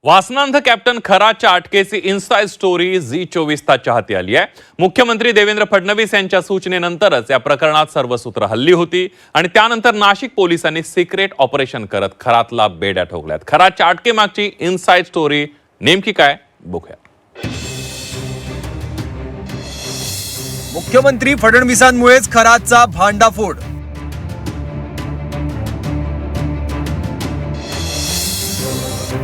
वासनांध captain खराच्या अटकेची inside story Zee 24 तासच्या हाती आली आहे। मुख्यमंत्री देवेंद्र फडणवीस यांच्या सूचनेनंतरच या प्रकरणात सर्व सूत्र हल्ली होती आणि त्यानंतर नाशिक पोलिसांनी सिक्रेट ऑपरेशन करत खरातला बेड्या ठोकल्यात। खराच्या अटकेमागची इन्साइड स्टोरी नेमकी काय बघूया। मुख्यमंत्री फडणवीसांमुळेच खरातचा भांडाफोड।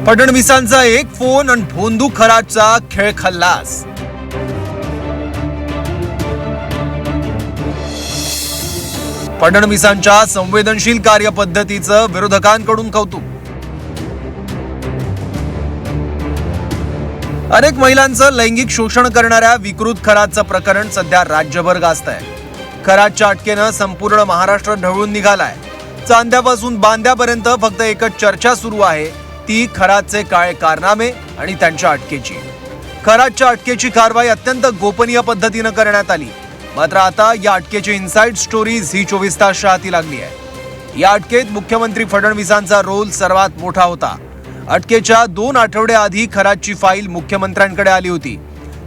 फडणवीसांचा एक फोन आणि भोंदू खरातचा खेळ खल्लास। फडणवीसांच्या संवेदनशील कार्यपद्धतीचं विरोधकांकडून कौतुक। अनेक महिलांचं लैंगिक शोषण करणाऱ्या विकृत खरातचं प्रकरण सध्या राज्यभर गाजतंय। खरातच्या अटकेनं संपूर्ण महाराष्ट्र ढवळून निघालाय। चांद्यापासून बांद्यापर्यंत फक्त एकच चर्चा सुरू आहे, ती खरातचे काळे कारनामे आणि त्यांच्या अटकेची। खरातच्या अटकेची कारवाई अत्यंत गोपनीय पद्धतीने करण्यात आली, मात्र आता या अटकेची इनसाइड स्टोरी झी 24 तासच्या हाती लागली आहे। या अटकेत मुख्यमंत्री फडणवीसांचा रोल सर्वात मोठा होता। अटकेच्या 2 आठवडे आधी खरातची फाईल मुख्यमंत्र्यांकडे आली होती।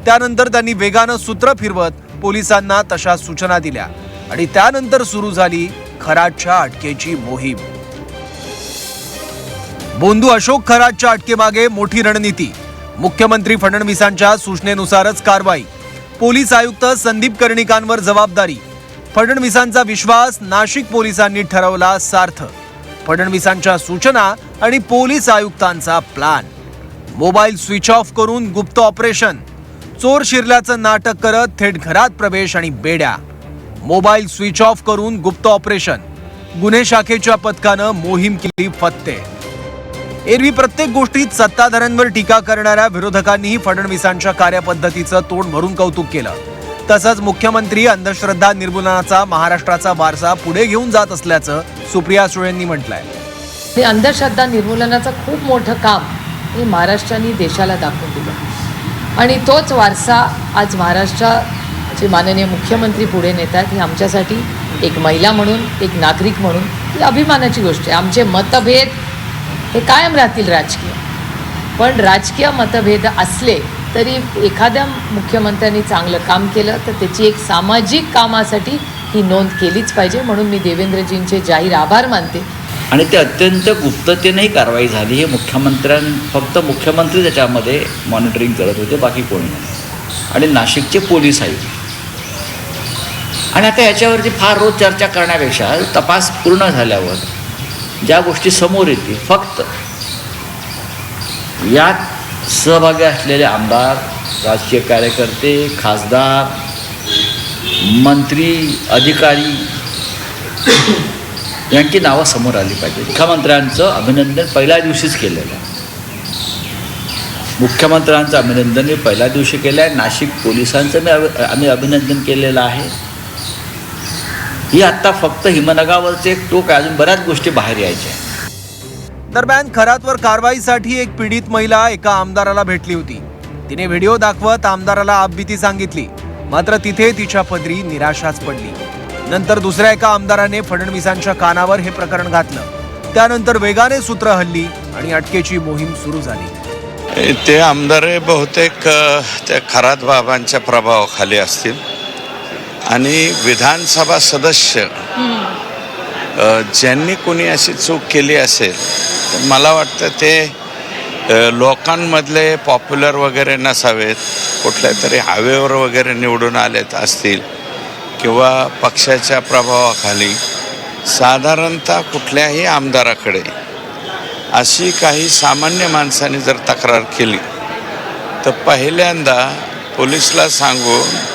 त्यानंतर त्यांनी वेगानं सूत्र फिरवत पोलिसांना तशा सूचना दिल्या आणि त्यानंतर सुरू झाली खरातच्या अटकेची मोहीम। बोंधू अशोक खरातच्या अटकेमागे मोठी रणनीती। मुख्यमंत्री फडणवीसांच्या सूचनेनुसारच कारवाई। पोलीस आयुक्त संदीप कर्णिकांवर जबाबदारी। फडणवीसांचा विश्वास नाशिक पोलिसांनी ठरवला सार्थ। फडणवीसांच्या सूचना आणि पोलीस आयुक्तांचा प्लान। मोबाईल स्विच ऑफ करून गुप्त ऑपरेशन। चोर शिरल्याचं नाटक करत थेट घरात प्रवेश आणि बेड्या। मोबाईल स्विच ऑफ करून गुप्त ऑपरेशन। गुन्हे शाखेच्या पथकानं मोहीम केली फत्ते। एरवी प्रत्येक गोष्टीत सत्ताधाऱ्यांवर टीका करणाऱ्या विरोधकांनीही फडणवीसांच्या कार्यपद्धतीचं तोंड भरून कौतुक केलं। तसंच मुख्यमंत्री अंधश्रद्धा निर्मूलनाचा महाराष्ट्राचा वारसा पुढे घेऊन जात असल्याचं सुप्रिया सुळेंनी म्हटलंय। हे अंधश्रद्धा निर्मूलनाचं खूप मोठं काम हे महाराष्ट्राने देशाला दाखवून दिलं आणि तोच वारसा आज महाराष्ट्राचे माननीय मुख्यमंत्री पुढे नेतात। हे आमच्यासाठी एक महिला म्हणून, एक नागरिक म्हणून ही अभिमानाची गोष्ट आहे। आमचे मतभेद हे कायम राहतील राजकीय, पण राजकीय मतभेद असले तरी एखाद्या मुख्यमंत्र्यांनी चांगलं काम केलं तर त्याची एक सामाजिक कामासाठी ही नोंद केलीच पाहिजे। म्हणून मी देवेंद्रजींचे जाहीर आभार मानते। आणि ते अत्यंत गुप्ततेनेही कारवाई झाली। हे फक्त मुख्यमंत्री त्याच्यामध्ये मॉनिटरिंग करत होते, बाकी कोणी नाही, आणि नाशिकचे पोलीस आयुक्त। आणि आता याच्यावरती फार रोज चर्चा करण्यापेक्षा तपास पूर्ण झाल्यावर ज्या गोष्टी समोर येतील, फक्त यात सहभागी असलेले आमदार, राजकीय कार्यकर्ते, खासदार, मंत्री, अधिकारी यांची नावं समोर आली पाहिजे। मुख्यमंत्र्यांचं अभिनंदन पहिल्या दिवशीच केलेलं आहे। मुख्यमंत्र्यांचं अभिनंदन मी पहिल्या दिवशी केलं आहे। नाशिक पोलिसांचं आम्ही अभिनंदन केलेलं आहे। ही आता फक्त हिमनगावरचे एक टोक आहे, अजून बऱ्याच गोष्टी बाहेर यायच्या। दरम्यान खरातवर कारवाईसाठी एक पीडित महिला एका आमदाराला भेटली होती। तिने व्हिडिओ दाखवत आमदाराला आपबीती सांगितली, मात्र तिथे तिच्या पदरी निराशाच पडली। नंतर दुसऱ्या एका आमदाराने फडणवीसांच्या कानावर हे प्रकरण घातलं। त्यानंतर वेगाने सूत्र हल्ली आणि अटकेची मोहीम सुरू झाली। ते आमदार बहुतेक त्या खरात बाबांच्या प्रभावाखाली असतील आणि विधानसभा सदस्य ज्यांनी कोणी अशी चूक केली असेल तर मला वाटतं ते लोकांमधले पॉप्युलर वगैरे नसावेत, कुठल्या तरी हवेवर वगैरे निवडून आलेत असतील किंवा पक्षाच्या प्रभावाखाली। साधारणतः कुठल्याही आमदाराकडे अशी काही सामान्य माणसाने जर तक्रार केली तर पहिल्यांदा पोलिसला सांगून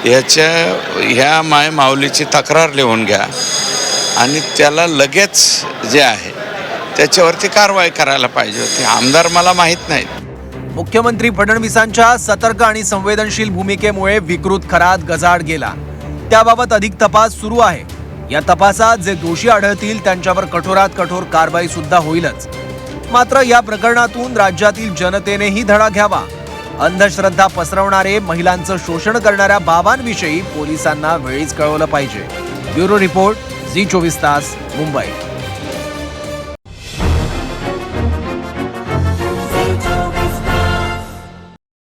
ह्या मायमाऊलीची तक्रार लिहून घ्या आणि त्याला लगेच जे आहे त्याच्यावरती कारवाई करायला पाहिजे होती। आमदार मला माहीत नाहीत। मुख्यमंत्री फडणवीसांच्या सतर्क आणि संवेदनशील भूमिकेमुळे विकृत खरात गजाआड गेला। त्याबाबत अधिक तपास सुरू आहे। या तपासात जे दोषी आढळतील त्यांच्यावर कठोरात कठोर कारवाई सुद्धा होईलच। मात्र या प्रकरणातून राज्यातील जनतेनेही धडा घ्यावा। अंधश्रद्धा पसरवणारे, महिलांचं शोषण करणाऱ्या बाबांविषयी पोलिसांना वेळीच कळवलं पाहिजे। ब्युरो रिपोर्ट, झी 24 तास, मुंबई।